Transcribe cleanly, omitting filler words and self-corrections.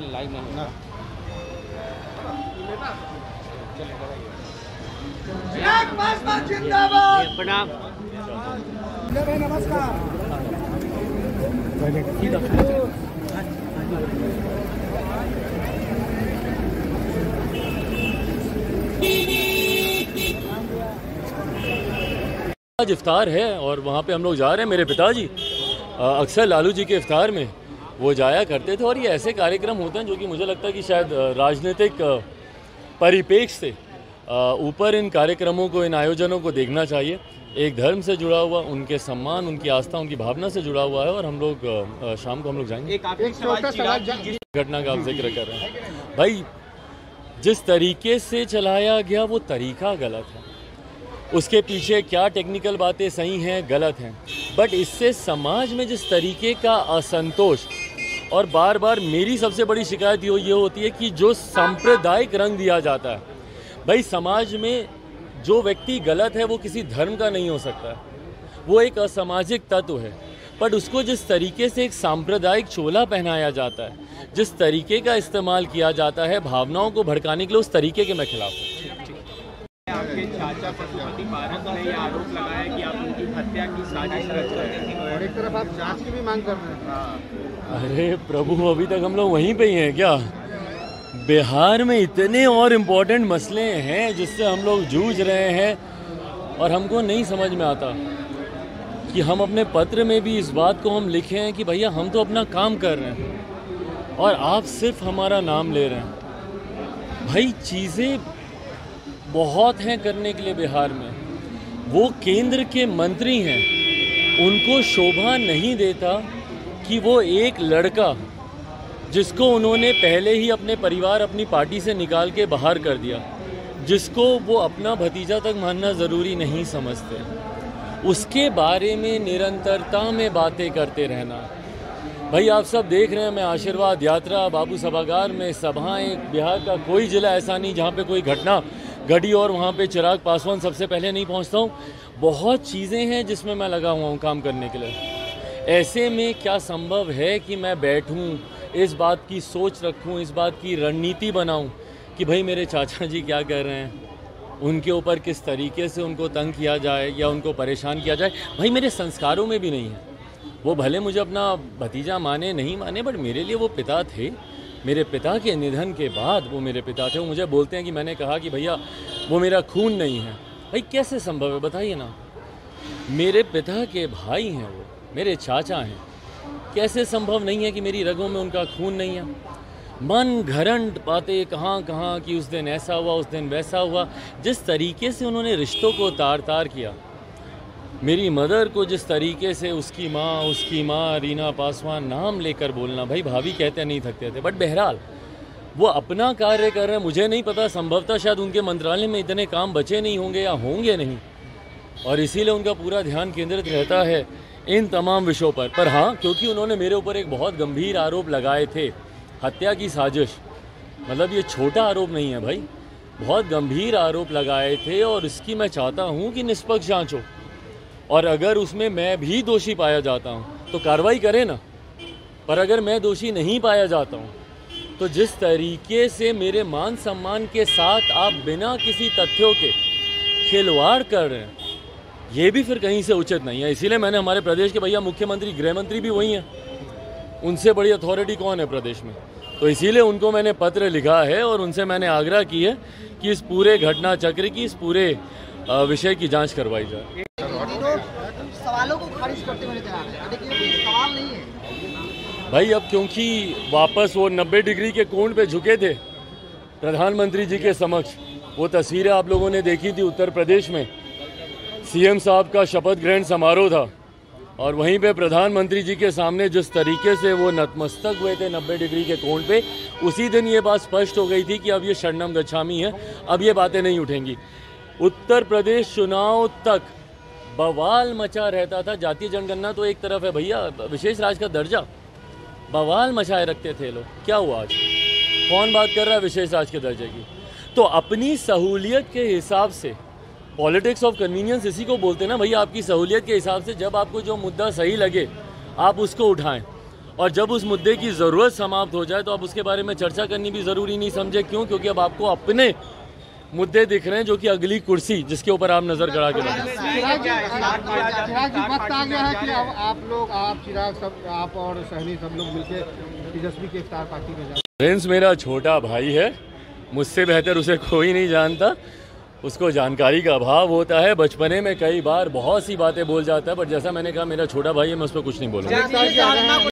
Live ना प्रणाम। नमस्कार। आज इफ्तार है और वहाँ पे हम लोग जा रहे हैं। मेरे पिताजी अक्सर लालू जी के इफ्तार में वो जाया करते थे और ये ऐसे कार्यक्रम होते हैं जो कि मुझे लगता है कि शायद राजनीतिक परिप्रेक्ष्य से ऊपर इन कार्यक्रमों को, इन आयोजनों को देखना चाहिए। एक धर्म से जुड़ा हुआ, उनके सम्मान, उनकी आस्था, उनकी भावना से जुड़ा हुआ है और हम लोग शाम को हम लोग जाएंगे। घटना का आप जिक्र कर रहे हैं भाई, जिस तरीके से चलाया गया वो तरीका गलत है। उसके पीछे क्या टेक्निकल बातें सही हैं, गलत हैं, बट इससे समाज में जिस तरीके का असंतोष और बार बार मेरी सबसे बड़ी शिकायत ये होती है कि जो सांप्रदायिक रंग दिया जाता है। भाई समाज में जो व्यक्ति गलत है वो किसी धर्म का नहीं हो सकता, वो एक असामाजिक तत्व है, बट उसको जिस तरीके से एक सांप्रदायिक चोला पहनाया जाता है, जिस तरीके का इस्तेमाल किया जाता है भावनाओं को भड़काने के लिए, उस तरीके के मैं खिलाफ हूँ। आपके चाचा पशुपति पारस ने यह आरोप लगाया कि आप उनकी हत्या की साजिश रच रहे हैं और एक तरफ आप जांच की भी मांग कर रहे हैं। अरे प्रभु, अभी तक हम लोग वहीं पे ही हैं क्या? बिहार में इतने और इम्पोर्टेंट मसले हैं जिससे हम लोग जूझ रहे हैं और हमको नहीं समझ में आता कि हम अपने पत्र में भी इस बात को हम लिखे हैं कि भैया हम तो अपना काम कर रहे हैं और आप सिर्फ हमारा नाम ले रहे हैं। भाई चीज़ें बहुत हैं करने के लिए बिहार में। वो केंद्र के मंत्री हैं, उनको शोभा नहीं देता कि वो एक लड़का जिसको उन्होंने पहले ही अपने परिवार, अपनी पार्टी से निकाल के बाहर कर दिया, जिसको वो अपना भतीजा तक मानना ज़रूरी नहीं समझते, उसके बारे में निरंतरता में बातें करते रहना। भाई आप सब देख रहे हैं, मैं आशीर्वाद यात्रा, बाबू सभागार में सभाएं, बिहार का कोई ज़िला ऐसा नहीं जहाँ पे कोई घटना घटी और वहाँ पे चिराग पासवान सबसे पहले नहीं पहुँचता हूँ। बहुत चीज़ें हैं जिसमें मैं लगा हुआ हूँ काम करने के लिए। ऐसे में क्या संभव है कि मैं बैठूँ, इस बात की सोच रखूँ, इस बात की रणनीति बनाऊँ कि भाई मेरे चाचा जी क्या कर रहे हैं, उनके ऊपर किस तरीके से उनको तंग किया जाए या उनको परेशान किया जाए। भाई मेरे संस्कारों में भी नहीं है। वो भले मुझे अपना भतीजा माने नहीं माने, बट मेरे लिए वो पिता थे। मेरे पिता के निधन के बाद वो मेरे पिता थे। वो मुझे बोलते हैं कि मैंने कहा कि भैया वो मेरा खून नहीं है। भाई कैसे संभव है बताइए ना? मेरे पिता के भाई हैं, वो मेरे चाचा हैं। कैसे संभव नहीं है कि मेरी रगों में उनका खून नहीं है? मन घरंट बातें कहाँ कहाँ कि उस दिन ऐसा हुआ, उस दिन वैसा हुआ। जिस तरीके से उन्होंने रिश्तों को तार तार किया, मेरी मदर को जिस तरीके से उसकी माँ रीना पासवान नाम लेकर बोलना, भाई भाभी कहते नहीं थकते थे। बट बहरहाल वो अपना कार्य कर रहे हैं। मुझे नहीं पता, संभवतः शायद उनके मंत्रालय में इतने काम बचे नहीं होंगे या होंगे नहीं, और इसीलिए उनका पूरा ध्यान केंद्रित रहता है इन तमाम विषयों पर हाँ, क्योंकि उन्होंने मेरे ऊपर एक बहुत गंभीर आरोप लगाए थे, हत्या की साजिश। मतलब ये छोटा आरोप नहीं है भाई, बहुत गंभीर आरोप लगाए थे और इसकी मैं चाहता हूँ कि निष्पक्ष जांच हो, और अगर उसमें मैं भी दोषी पाया जाता हूँ तो कार्रवाई करें ना। पर अगर मैं दोषी नहीं पाया जाता हूँ तो जिस तरीके से मेरे मान सम्मान के साथ आप बिना किसी तथ्यों के खिलवाड़ कर रहे हैं, ये भी फिर कहीं से उचित नहीं है। इसीलिए मैंने हमारे प्रदेश के भैया मुख्यमंत्री, गृह मंत्री भी वही हैं, उनसे बड़ी अथॉरिटी कौन है प्रदेश में, तो इसीलिए उनको मैंने पत्र लिखा है और उनसे मैंने आग्रह की है कि इस पूरे घटना चक्र की, इस पूरे विषय की जांच करवाई जाए। सवालों को खारिज करते हुए नजर आ रहे हैं, लेकिन ये कोई सवाल नहीं है भाई। अब क्योंकि वापस वो 90 डिग्री के कोण पे झुके थे प्रधानमंत्री जी के समक्ष, वो तस्वीरें आप लोगों ने देखी थी उत्तर प्रदेश में, सीएम साहब का शपथ ग्रहण समारोह था और वहीं पे प्रधानमंत्री जी के सामने जिस तरीके से वो नतमस्तक हुए थे 90 डिग्री के कोण पे, उसी दिन ये बात स्पष्ट हो गई थी कि अब ये शरणम गच्छामी है, अब ये बातें नहीं उठेंगी। उत्तर प्रदेश चुनाव तक बवाल मचा रहता था। जातीय जनगणना तो एक तरफ है भैया, विशेष राज्य का दर्जा बवाल मचाए रखते थे लोग। क्या हुआ आज? कौन बात कर रहा है विशेष राज्य के दर्जे की? तो अपनी सहूलियत के हिसाब से, पॉलिटिक्स ऑफ कन्वीनियंस इसी को बोलते हैं ना भैया, आपकी सहूलियत के हिसाब से जब आपको जो मुद्दा सही लगे आप उसको उठाएं, और जब उस मुद्दे की ज़रूरत समाप्त हो जाए तो आप उसके बारे में चर्चा करनी भी ज़रूरी नहीं समझे। क्यों? क्योंकि अब आपको अपने मुद्दे दिख रहे हैं, जो कि अगली कुर्सी जिसके ऊपर आप नज़र गड़ा के बैठे। चिराग जी, वक्त आ गया है कि अब आप लोग, आप चिराग, सब आप और सहनी सब लोग मिलकर तेजस्वी के इफ्तार पार्टी में जाए। प्रिंस मेरा छोटा भाई है, मुझसे बेहतर उसे कोई नहीं जानता। उसको जानकारी का अभाव होता है, बचपने में कई बार बहुत सी बातें बोल जाता है, पर जैसा मैंने कहा मेरा छोटा भाई है, मैं उस पर कुछ नहीं बोलूँगा।